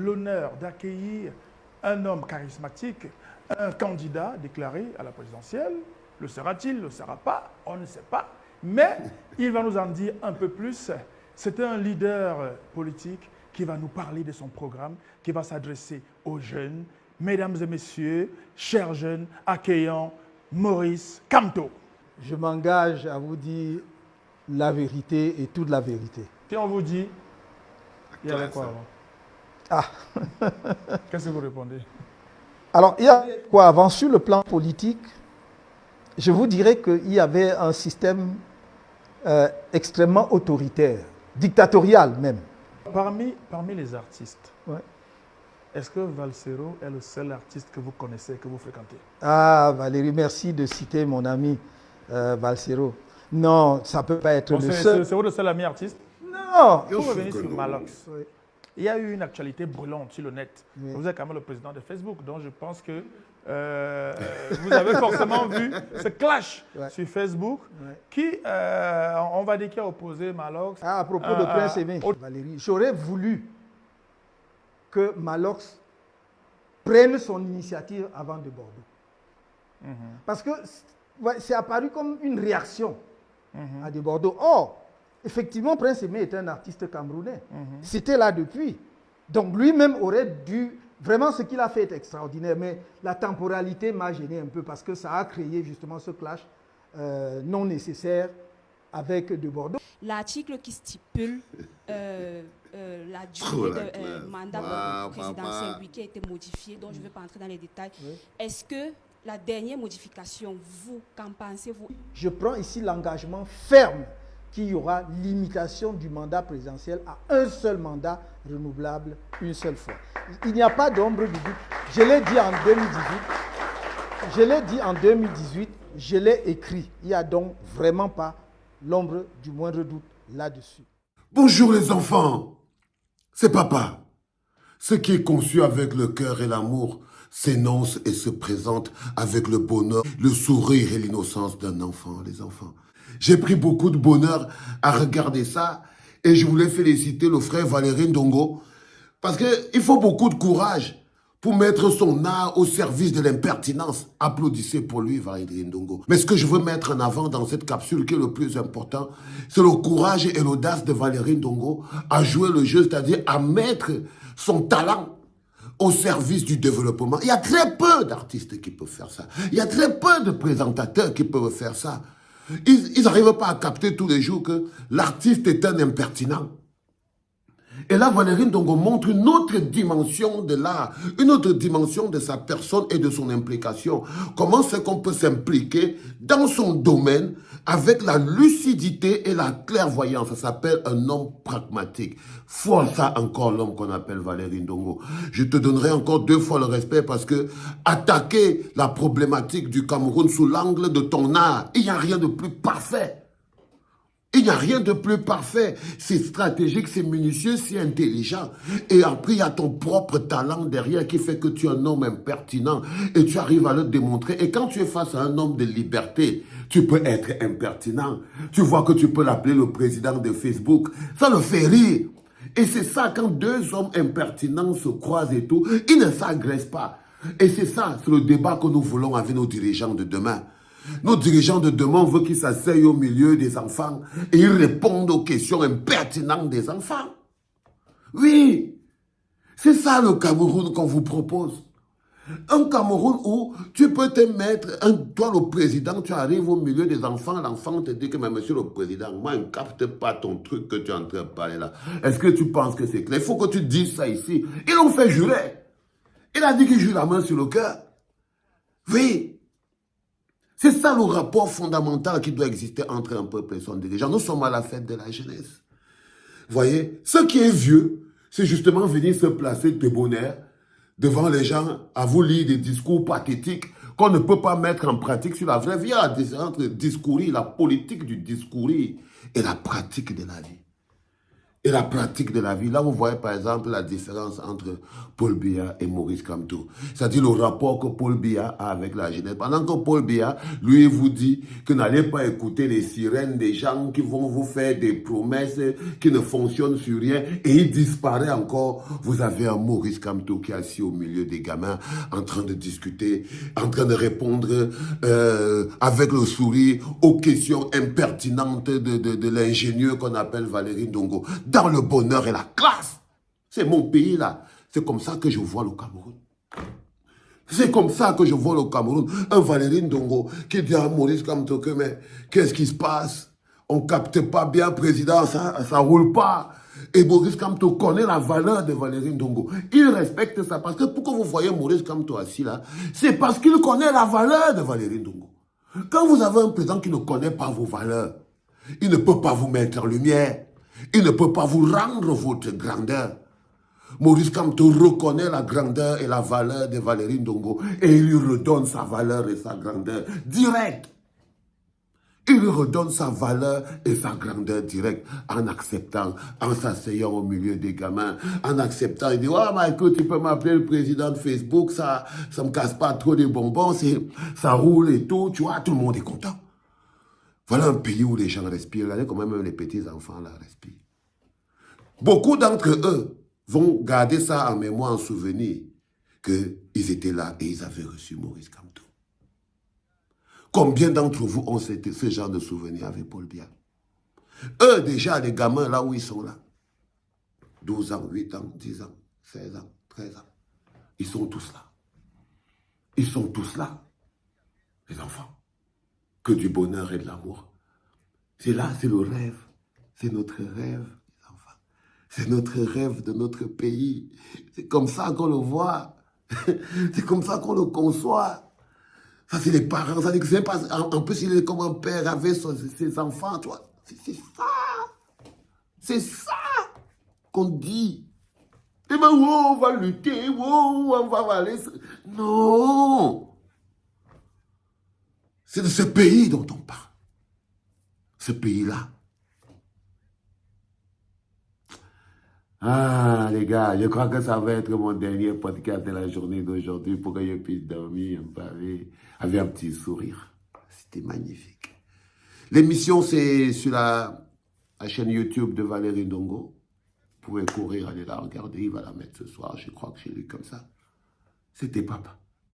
l'honneur d'accueillir un homme charismatique, un candidat déclaré à la présidentielle. Le sera-t-il, le sera pas, on ne sait pas. Mais il va nous en dire un peu plus. C'est un leader politique qui va nous parler de son programme, qui va s'adresser aux jeunes. Mesdames et messieurs, chers jeunes, accueillants Maurice Kamto. Je m'engage à vous dire la vérité et toute la vérité. Si on vous dit, il y avait quoi avant? Ah. Qu'est-ce que vous répondez? Alors, il y avait quoi avant? Sur le plan politique, je vous dirais qu'il y avait un système extrêmement autoritaire, dictatorial même. Parmi les artistes, Ouais. est-ce que Valsero est le seul artiste que vous connaissez, que vous fréquentez? Ah, Valérie, merci de citer mon ami Valsero. Non, ça ne peut pas être Bon, le seul. c'est vous le seul ami artiste? Non. Pour revenir sur Malox, Oui. il y a eu une actualité brûlante sur le net. Oui. Vous êtes quand même le président de Facebook, donc je pense que vous avez forcément vu ce clash sur Facebook qui, on va dire, qui a opposé Malox. Ah, à propos de Prince Aimé, Valérie, j'aurais voulu que Malox prenne son initiative avant de Bordeaux. Parce que c'est apparu comme une réaction à de Bordeaux. Or, effectivement, Prince Aimé est un artiste camerounais. C'était là depuis. Donc lui-même aurait dû... Vraiment, ce qu'il a fait est extraordinaire, mais la temporalité m'a gêné un peu parce que ça a créé justement ce clash non nécessaire avec de Bordeaux. L'article qui stipule la durée de mandat présidentiel qui a été modifié, dont je ne vais pas entrer dans les détails. Oui. Est-ce que la dernière modification, vous, qu'en pensez-vous? Je prends ici l'engagement ferme qu'il y aura limitation du mandat présidentiel à un seul mandat renouvelable une seule fois. Il n'y a pas d'ombre du doute. Je l'ai dit en 2018, je l'ai écrit. Il n'y a donc vraiment pas l'ombre du moindre doute là-dessus. Bonjour les enfants, c'est papa. Ce qui est conçu avec le cœur et l'amour s'énonce et se présente avec le bonheur, le sourire et l'innocence d'un enfant, les enfants. J'ai pris beaucoup de bonheur à regarder ça et je voulais féliciter le frère Valérie Ndongo parce qu'il faut beaucoup de courage pour mettre son art au service de l'impertinence. Applaudissez pour lui, Valérie Ndongo. Mais ce que je veux mettre en avant dans cette capsule qui est le plus important, c'est le courage et l'audace de Valérie Ndongo à jouer le jeu, c'est-à-dire à mettre son talent au service du développement. Il y a très peu d'artistes qui peuvent faire ça. Il y a très peu de présentateurs qui peuvent faire ça. Ils n'arrivent pas à capter tous les jours que l'artiste est un impertinent. Et là, Valérie Ndongo montre une autre dimension de l'art, une autre dimension de sa personne et de son implication. Comment c'est qu'on peut s'impliquer dans son domaine avec la lucidité et la clairvoyance. Ça s'appelle un homme pragmatique. Faut ça encore l'homme qu'on appelle Valérie Ndongo. Je te donnerai encore 2 fois le respect parce que attaquer la problématique du Cameroun sous l'angle de ton art, il n'y a rien de plus parfait. Il n'y a rien de plus parfait. C'est stratégique, c'est minutieux, c'est intelligent. Et après, il y a ton propre talent derrière qui fait que tu es un homme impertinent et tu arrives à le démontrer. Et quand tu es face à un homme de liberté, tu peux être impertinent. Tu vois que tu peux l'appeler le président de Facebook. Ça le fait rire. Et c'est ça, quand 2 hommes impertinents se croisent et tout, ils ne s'agressent pas. Et c'est ça, c'est le débat que nous voulons avec nos dirigeants de demain. Nos dirigeants de demain veulent qu'ils s'asseyent au milieu des enfants et ils répondent aux questions impertinentes des enfants. Oui, c'est ça le Cameroun qu'on vous propose. Un Cameroun où tu peux te mettre, toi le président, tu arrives au milieu des enfants, l'enfant te dit que mais monsieur le président, moi je ne capte pas ton truc que tu es en train de parler là. Est-ce que tu penses que c'est clair? Il faut que tu dises ça ici. Ils l'ont fait jurer. Il a dit qu'il jure la main sur le cœur. Oui. C'est ça le rapport fondamental qui doit exister entre un peuple et son dirigeant. Nous sommes à la fête de la jeunesse. Vous voyez, ce qui est vieux, c'est justement venir se placer de bonheur devant les gens, à vous lire des discours pathétiques qu'on ne peut pas mettre en pratique sur la vraie vie. Il y a la différence entre discourir, la politique du discourir et la pratique de la vie. et la pratique de la vie. Là, vous voyez par exemple la différence entre Paul Biya et Maurice Kamto. C'est-à-dire le rapport que Paul Biya a avec la jeunesse. Pendant que Paul Biya, lui, vous dit que n'allez pas écouter les sirènes des gens qui vont vous faire des promesses qui ne fonctionnent sur rien et il disparaît encore. Vous avez un Maurice Kamto qui est assis au milieu des gamins en train de discuter, en train de répondre avec le sourire aux questions impertinentes de l'ingénieur qu'on appelle Valérie Ndongo. Dans le bonheur et la classe. C'est mon pays là. C'est comme ça que je vois le Cameroun. C'est comme ça que je vois le Cameroun. Un Valérie Ndongo qui dit à Maurice Kamto que mais qu'est-ce qui se passe? On ne capte pas bien, président, ça ne roule pas. Et Maurice Kamto connaît la valeur de Valérie Ndongo. Il respecte ça parce que pourquoi vous voyez Maurice Kamto assis là, c'est parce qu'il connaît la valeur de Valérie Ndongo. Quand vous avez un président qui ne connaît pas vos valeurs, il ne peut pas vous mettre en lumière. Il ne peut pas vous rendre votre grandeur. Maurice Kamto reconnaît la grandeur et la valeur de Valérie Ndongo et il lui redonne sa valeur et sa grandeur direct. Il lui redonne sa valeur et sa grandeur direct en acceptant, en s'asseyant au milieu des gamins, en acceptant. Il dit, ouais, Michael, tu peux m'appeler le président de Facebook, ça me casse pas trop des bonbons, ça roule et tout, tu vois, tout le monde est content. Voilà un pays où les gens respirent. Regardez comment même les petits-enfants là respirent. Beaucoup d'entre eux vont garder ça en mémoire, en souvenir, qu'ils étaient là et ils avaient reçu Maurice Kamto. Combien d'entre vous ont ce genre de souvenirs avec Paul Biya? Eux, déjà, les gamins, là où ils sont là, 12 ans, 8 ans, 10 ans, 16 ans, 13 ans, ils sont tous là. Ils sont tous là, les enfants. Que du bonheur et de l'amour. C'est là, c'est le rêve. C'est notre rêve, les enfants. C'est notre rêve de notre pays. C'est comme ça qu'on le voit. C'est comme ça qu'on le conçoit. Ça, c'est les parents. Ça dit que c'est pas... En plus, il est comme un père avec ses enfants, tu vois. C'est ça. C'est ça qu'on dit. Et ben, oh, on va lutter, oh, on va aller... Non. C'est de ce pays dont on parle. Ce pays-là. Ah, les gars, je crois que ça va être mon dernier podcast de la journée d'aujourd'hui pour que je puisse dormir avec un petit sourire. C'était magnifique. L'émission, c'est sur la chaîne YouTube de Valérie Ndongo. Vous pouvez courir, aller la regarder. Il va la mettre ce soir. Je crois que j'ai lu comme ça. C'était papa.